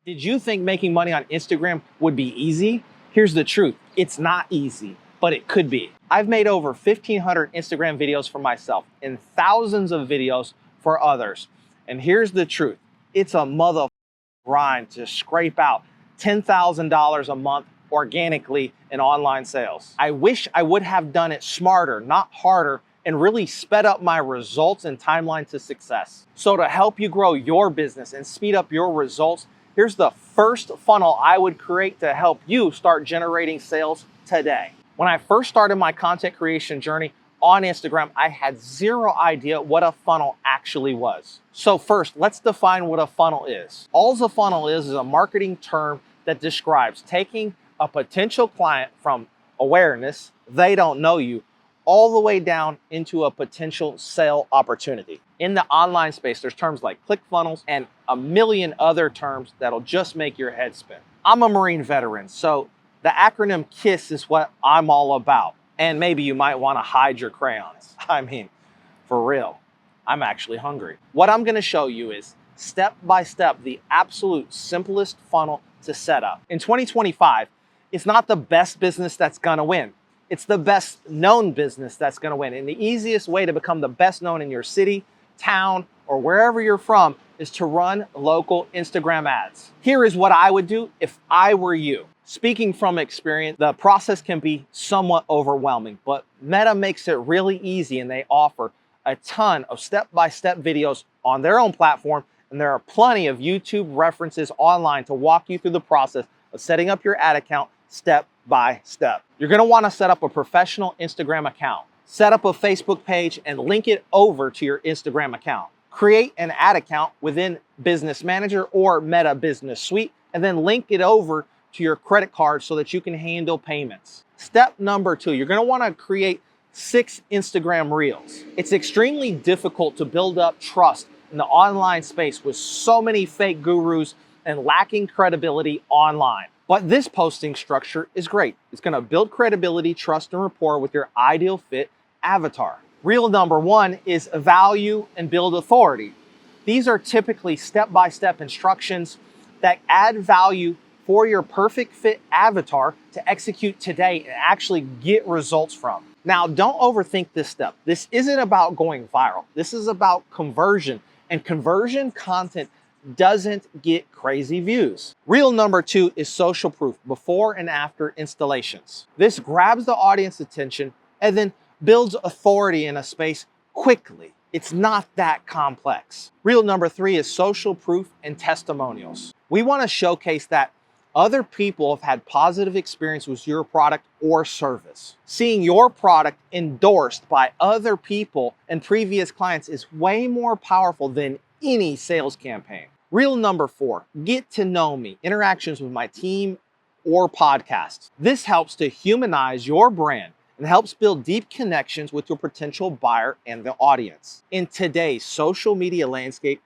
Did you think making money on Instagram would be easy? Here's the truth. It's not easy, but it could be. I've made over 1,500 Instagram videos for myself and thousands of videos for others. And here's the truth. It's a mother grind to scrape out $10,000 a month organically in online sales. I wish I would have done it smarter, not harder, and really sped up my results and timeline to success. So to help you grow your business and speed up your results, here's the first funnel I would create to help you start generating sales today. When I first started my content creation journey on Instagram, I had zero idea what a funnel actually was. So first, let's define what a funnel is. All a funnel is a marketing term that describes taking a potential client from awareness, they don't know you, all the way down into a potential sale opportunity. In the online space, there's terms like ClickFunnels and a million other terms that'll just make your head spin. I'm a Marine veteran, so the acronym KISS is what I'm all about. And maybe you might want to hide your crayons. I mean, for real, I'm actually hungry. What I'm going to show you is step by step the absolute simplest funnel to set up. In 2025, it's not the best business that's going to win. It's the best known business that's going to win. And the easiest way to become the best known in your city, town, or wherever you're from is to run local Instagram ads. Here is what I would do if I were you. Speaking from experience, the process can be somewhat overwhelming, but Meta makes it really easy and they offer a ton of step-by-step videos on their own platform, and there are plenty of YouTube references online to walk you through the process of setting up your ad account step by step. You're going to want to set up a professional Instagram account, set up a Facebook page, and link it over to your Instagram account. Create an ad account within Business Manager or Meta Business Suite, and then link it over to your credit card so that you can handle payments. Step number 2, you're going to want to create 6 Instagram Reels. It's extremely difficult to build up trust in the online space with so many fake gurus and lacking credibility online. But this posting structure is great. It's going to build credibility, trust, and rapport with your ideal fit avatar. Reel number 1 is value and build authority. These are typically step-by-step instructions that add value for your perfect fit avatar to execute today and actually get results from. Now, don't overthink this step. This isn't about going viral. This is about conversion, and conversion content doesn't get crazy views. Reel number 2 is social proof, before and after installations. This grabs the audience attention and then builds authority in a space quickly. It's not that complex. Reel number 3 is social proof and testimonials. We want to showcase that other people have had positive experience with your product or service. Seeing your product endorsed by other people and previous clients is way more powerful than any sales campaign. Reel number 4, get to know me, interactions with my team or podcasts. This helps to humanize your brand and helps build deep connections with your potential buyer and the audience. In today's social media landscape,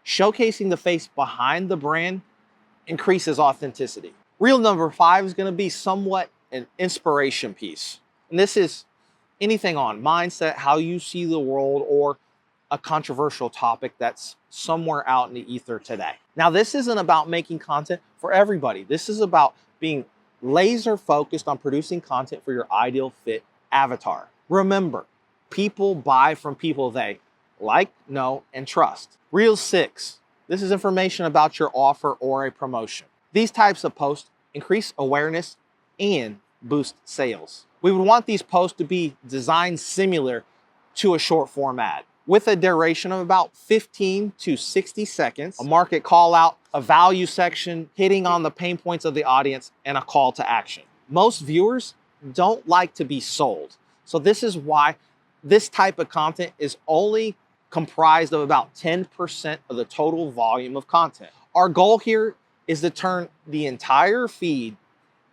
showcasing the face behind the brand increases authenticity. Reel number 5 is going to be somewhat an inspiration piece. And this is anything on mindset, how you see the world, or a controversial topic that's somewhere out in the ether today. Now, this isn't about making content for everybody. This is about being laser focused on producing content for your ideal fit avatar. Remember, people buy from people they like, know, and trust. Reel 6. This is information about your offer or a promotion. These types of posts increase awareness and boost sales. We would want these posts to be designed similar to a short form ad with a duration of about 15 to 60 seconds, a market call out, a value section, hitting on the pain points of the audience, and a call to action. Most viewers don't like to be sold. So this is why this type of content is only comprised of about 10% of the total volume of content. Our goal here is to turn the entire feed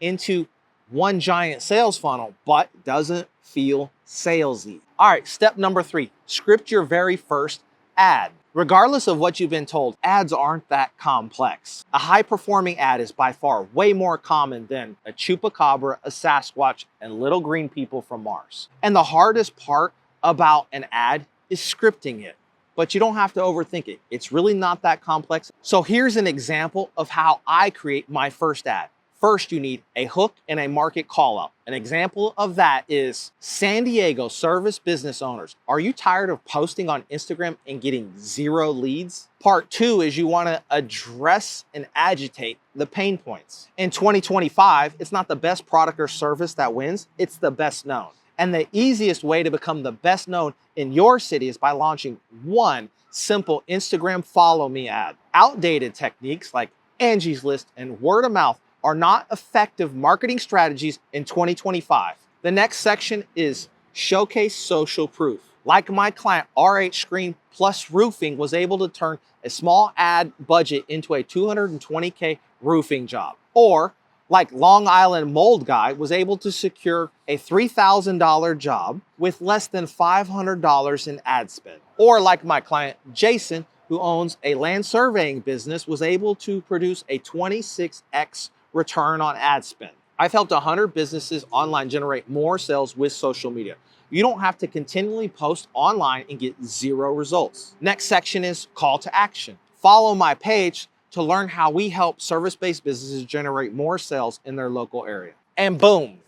into one giant sales funnel, but doesn't feel salesy. All right, step number 3, script your very first ad. Regardless of what you've been told, ads aren't that complex. A high-performing ad is by far way more common than a chupacabra, a Sasquatch, and little green people from Mars. And the hardest part about an ad is scripting it. but you don't have to overthink it. It's really not that complex. So here's an example of how I create my first ad. First, you need a hook and a market call out. An example of that is San Diego service business owners. Are you tired of posting on Instagram and getting 0 leads? Part 2 is you want to address and agitate the pain points. In 2025, it's not the best product or service that wins, it's the best known. And the easiest way to become the best known in your city is by launching one simple Instagram follow me ad. Outdated techniques like Angie's List and word of mouth are not effective marketing strategies in 2025. The next section is showcase social proof. Like my client, RH Screen Plus Roofing was able to turn a small ad budget into a $220K roofing job. Or like Long Island Mold Guy was able to secure a $3,000 job with less than $500 in ad spend. Or like my client, Jason, who owns a land surveying business, was able to produce a 26x return on ad spend. I've helped 100 businesses online generate more sales with social media. You don't have to continually post online and get 0 results. Next section is call to action. Follow my page to learn how we help service-based businesses generate more sales in their local area. And boom,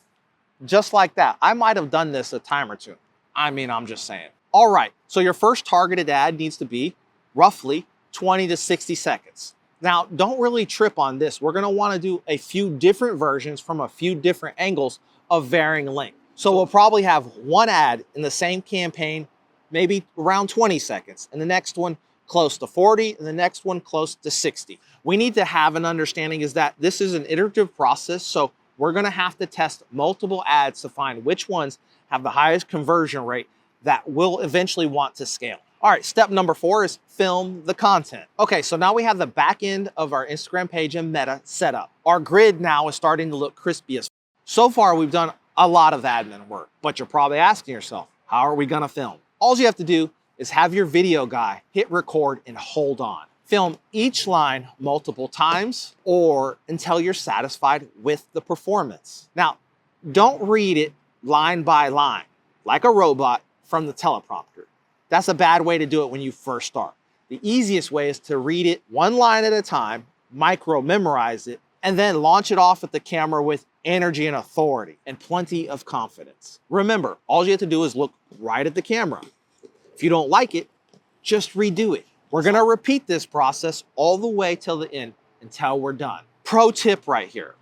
just like that. I might have done this a time or two. I mean, I'm just saying. All right, so your first targeted ad needs to be roughly 20 to 60 seconds. Now, don't really trip on this. We're gonna wanna do a few different versions from a few different angles of varying length. So we'll probably have one ad in the same campaign, maybe around 20 seconds, and the next one close to 40, and the next one close to 60. We need to have an understanding is that this is an iterative process, so we're gonna have to test multiple ads to find which ones have the highest conversion rate that will eventually want to scale. All right, step number 4 is film the content. Okay, so now we have the back end of our Instagram page and meta set up. Our grid now is starting to look crispy as. So far, we've done a lot of admin work, but you're probably asking yourself, how are we gonna film? All you have to do is have your video guy hit record and hold on. Film each line multiple times or until you're satisfied with the performance. Now, don't read it line by line like a robot from the teleprompter. That's a bad way to do it when you first start. The easiest way is to read it one line at a time, micro memorize it, and then launch it off at the camera with energy and authority and plenty of confidence. Remember, all you have to do is look right at the camera. If you don't like it, just redo it. We're gonna repeat this process all the way till the end until we're done. Pro tip right here.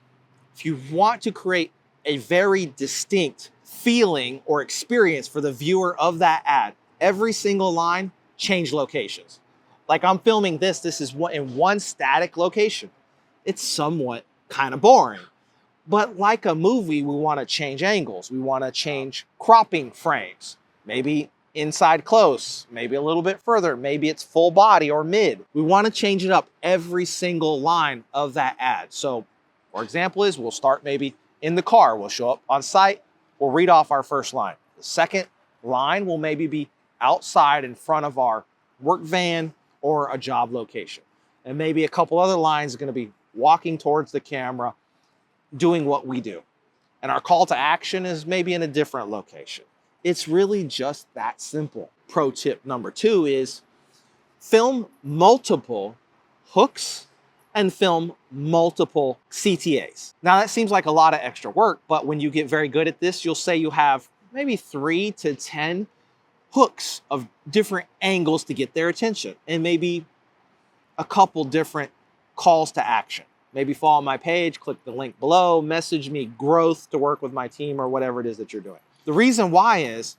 If you want to create a very distinct feeling or experience for the viewer of that ad, every single line, change locations. Like I'm filming this is in one static location. It's somewhat kind of boring. But like a movie, we want to change angles. We want to change cropping frames. Maybe inside close, maybe a little bit further. Maybe it's full body or mid. We want to change it up every single line of that ad. So for example is we'll start maybe in the car. We'll show up on site. We'll read off our first line. The second line will maybe be outside in front of our work van or a job location. And maybe a couple other lines are going to be walking towards the camera, doing what we do. And our call to action is maybe in a different location. It's really just that simple. Pro tip number 2 is film multiple hooks and film multiple CTAs. Now that seems like a lot of extra work, but when you get very good at this, you'll say you have maybe 3 to 10 hooks of different angles to get their attention, and maybe a couple different calls to action. Maybe follow my page, click the link below, message me growth to work with my team or whatever it is that you're doing. The reason why is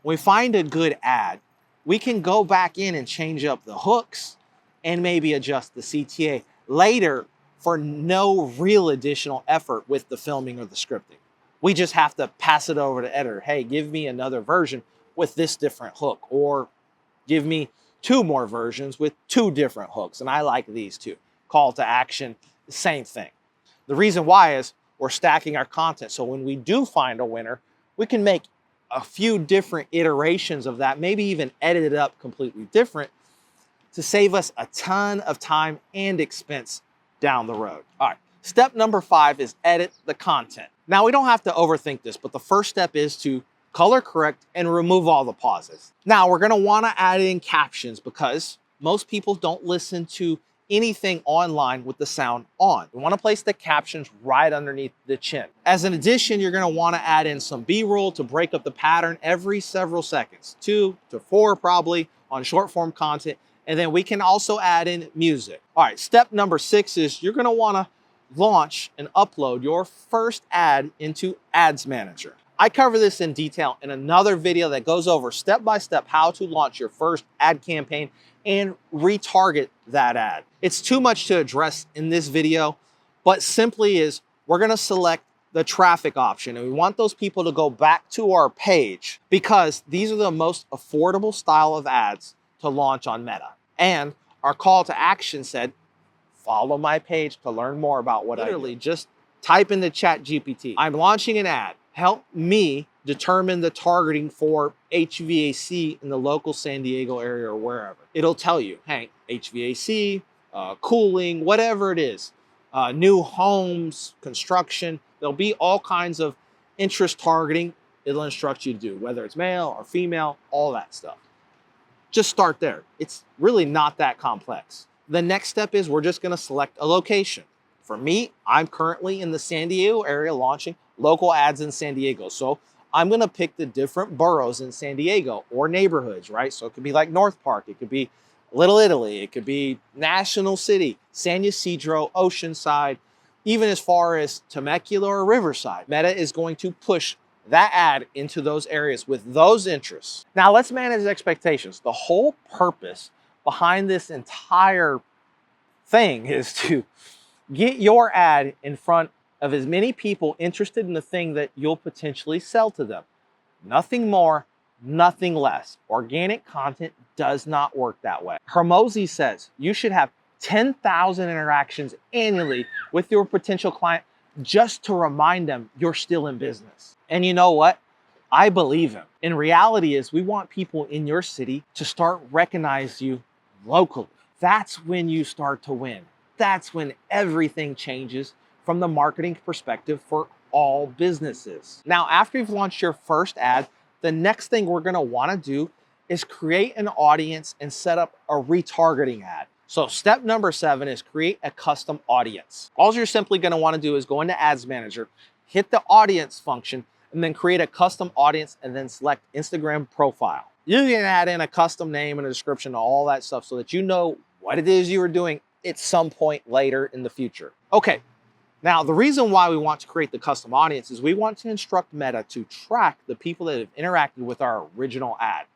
when we find a good ad, we can go back in and change up the hooks and maybe adjust the CTA later for no real additional effort with the filming or the scripting. We just have to pass it over to editor. Hey, give me another version with this different hook, or give me 2 more versions with 2 different hooks. And I like these 2. Call to action, same thing. The reason why is we're stacking our content. So when we do find a winner, we can make a few different iterations of that, maybe even edit it up completely different to save us a ton of time and expense down the road. All right, step number 5 is edit the content. Now we don't have to overthink this, but the first step is to color correct, and remove all the pauses. Now we're gonna wanna add in captions because most people don't listen to anything online with the sound on. We wanna place the captions right underneath the chin. As an addition, you're gonna wanna add in some B-roll to break up the pattern every several seconds, 2 to 4 probably on short form content. And then we can also add in music. All right, step number 6 is you're gonna wanna launch and upload your first ad into Ads Manager. I cover this in detail in another video that goes over step by step how to launch your first ad campaign and retarget that ad. It's too much to address in this video, but simply is we're gonna select the traffic option and we want those people to go back to our page because these are the most affordable style of ads to launch on Meta. And our call to action said, follow my page to learn more about what literally just type in the chat GPT. I'm launching an ad. Help me determine the targeting for HVAC in the local San Diego area or wherever. It'll tell you, hey, HVAC, cooling, whatever it is, new homes, construction. There'll be all kinds of interest targeting it'll instruct you to do, whether it's male or female, all that stuff. Just start there. It's really not that complex. The next step is we're just gonna select a location. For me, I'm currently in the San Diego area launching local ads in San Diego. So I'm gonna pick the different boroughs in San Diego or neighborhoods, right? So it could be like North Park, it could be Little Italy, it could be National City, San Ysidro, Oceanside, even as far as Temecula or Riverside. Meta is going to push that ad into those areas with those interests. Now let's manage expectations. The whole purpose behind this entire thing is to get your ad in front of as many people interested in the thing that you'll potentially sell to them. Nothing more, nothing less. Organic content does not work that way. Hermosi says you should have 10,000 interactions annually with your potential client just to remind them you're still in business. And you know what? I believe him. In reality is we want people in your city to start recognize you locally. That's when you start to win. That's when everything changes from the marketing perspective for all businesses. Now, after you've launched your first ad, the next thing we're gonna wanna do is create an audience and set up a retargeting ad. So step number 7 is create a custom audience. All you're simply gonna wanna do is go into Ads Manager, hit the audience function, and then create a custom audience and then select Instagram profile. You can add in a custom name and a description, all that stuff so that you know what it is you are doing at some point later in the future. Okay, now the reason why we want to create the custom audience is we want to instruct Meta to track the people that have interacted with our original ad.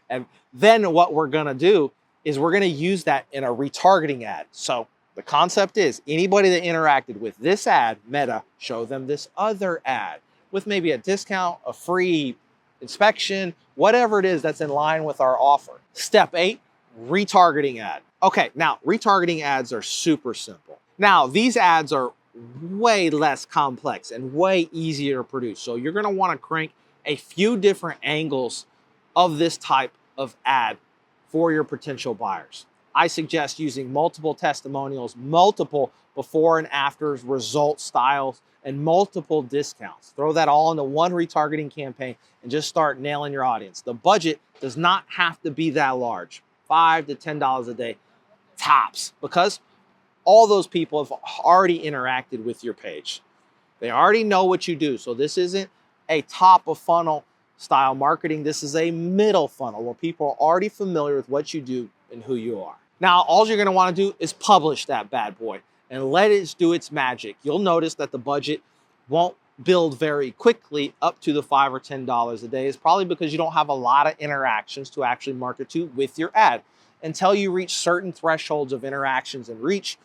And then what we're gonna do is we're gonna use that in a retargeting ad. So the concept is anybody that interacted with this ad, Meta, show them this other ad with maybe a discount, a free inspection, whatever it is that's in line with our offer. Step 8, retargeting ad. Okay, now retargeting ads are super simple. Now these ads are way less complex and way easier to produce. So you're gonna wanna crank a few different angles of this type of ad for your potential buyers. I suggest using multiple testimonials, multiple before and afters, result styles, and multiple discounts. Throw that all into one retargeting campaign and just start nailing your audience. The budget does not have to be that large, $5 to $10 a day tops, because all those people have already interacted with your page. They already know what you do. So this isn't a top of funnel style marketing. This is a middle funnel where people are already familiar with what you do and who you are. Now, all you're gonna wanna do is publish that bad boy and let it do its magic. You'll notice that the budget won't build very quickly up to the $5 or $10 a day. It's probably because you don't have a lot of interactions to actually market to with your ad. Until you reach certain thresholds of interactions and reach,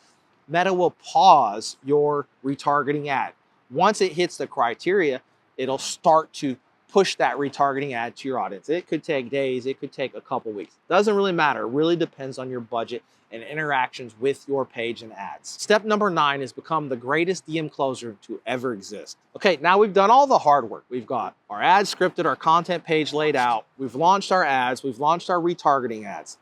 Meta will pause your retargeting ad. Once it hits the criteria, it'll start to push that retargeting ad to your audience. It could take days, it could take a couple weeks. Doesn't really matter. It really depends on your budget and interactions with your page and ads. Step number 9 is become the greatest DM closer to ever exist. Okay, now we've done all the hard work. We've got our ads scripted, our content page laid out. We've launched our ads, we've launched our retargeting ads.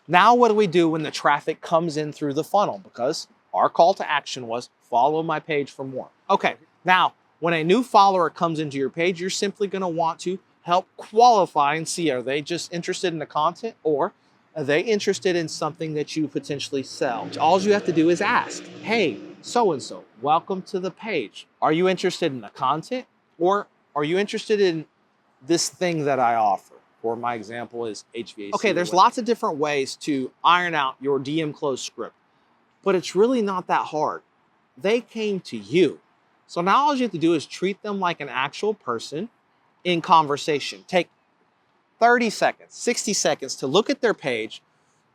Now what do we do when the traffic comes in through the funnel? Because our call to action was follow my page for more. Okay, now When a new follower comes into your page, you're simply going to want to help qualify and see, are they just interested in the content, or are they interested in something that you potentially sell? All you have to do is ask, hey, so-and-so, welcome to the page. Are you interested in the content, or are you interested in this thing that I offer? Or my example is HVAC. Okay, there's lots of different ways to iron out your DM close script, but it's really not that hard. They came to you. So now all you have to do is treat them like an actual person in conversation. Take 30 seconds, 60 seconds to look at their page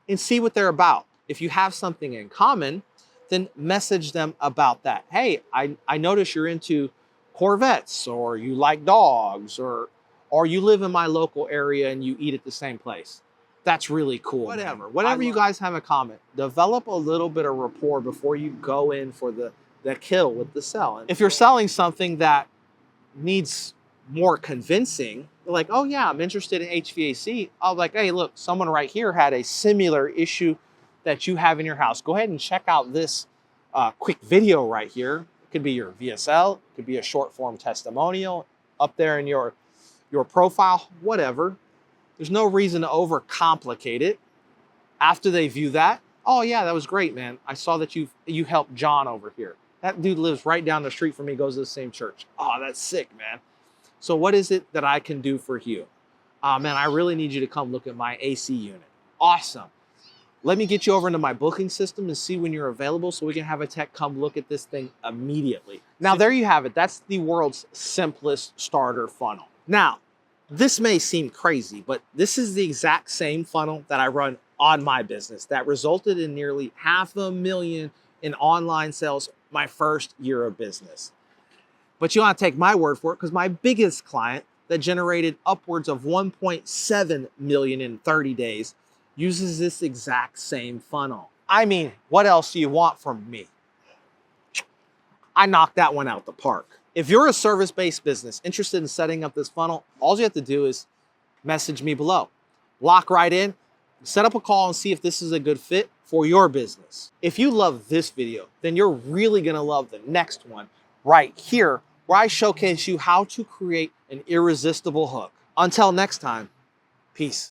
and see what they're about. If you have something in common, then message them about that. Hey, I notice you're into Corvettes, or you like dogs, or you live in my local area and you eat at the same place. That's really cool. Whatever you guys have in common, develop a little bit of rapport before you go in for the kill with the sell. And if you're selling something that needs more convincing, like, oh yeah, I'm interested in HVAC. I'll be like, hey, look, someone right here had a similar issue that you have in your house. Go ahead and check out this quick video right here. It could be your VSL, it could be a short form testimonial up there in your profile, whatever. There's no reason to overcomplicate it. After they view that, oh yeah, that was great, man. I saw that you helped John over here. That dude lives right down the street from me, goes to the same church. Oh, that's sick, man. So what is it that I can do for you? Man, I really need you to come look at my AC unit. Awesome. Let me get you over into my booking system and see when you're available so we can have a tech come look at this thing immediately. Now, there you have it. That's the world's simplest starter funnel. Now, this may seem crazy, but this is the exact same funnel that I run on my business that resulted in nearly $500,000 in online sales my first year of business. But you want to take my word for it, because my biggest client that generated upwards of 1.7 million in 30 days uses this exact same funnel. I mean, what else do you want from me? I knocked that one out the park. If you're a service-based business interested in setting up this funnel, all you have to do is message me below. Lock right in, set up a call and see if this is a good fit for your business. If you love this video, then you're really gonna love the next one right here, where I showcase you how to create an irresistible hook. Until next time, peace.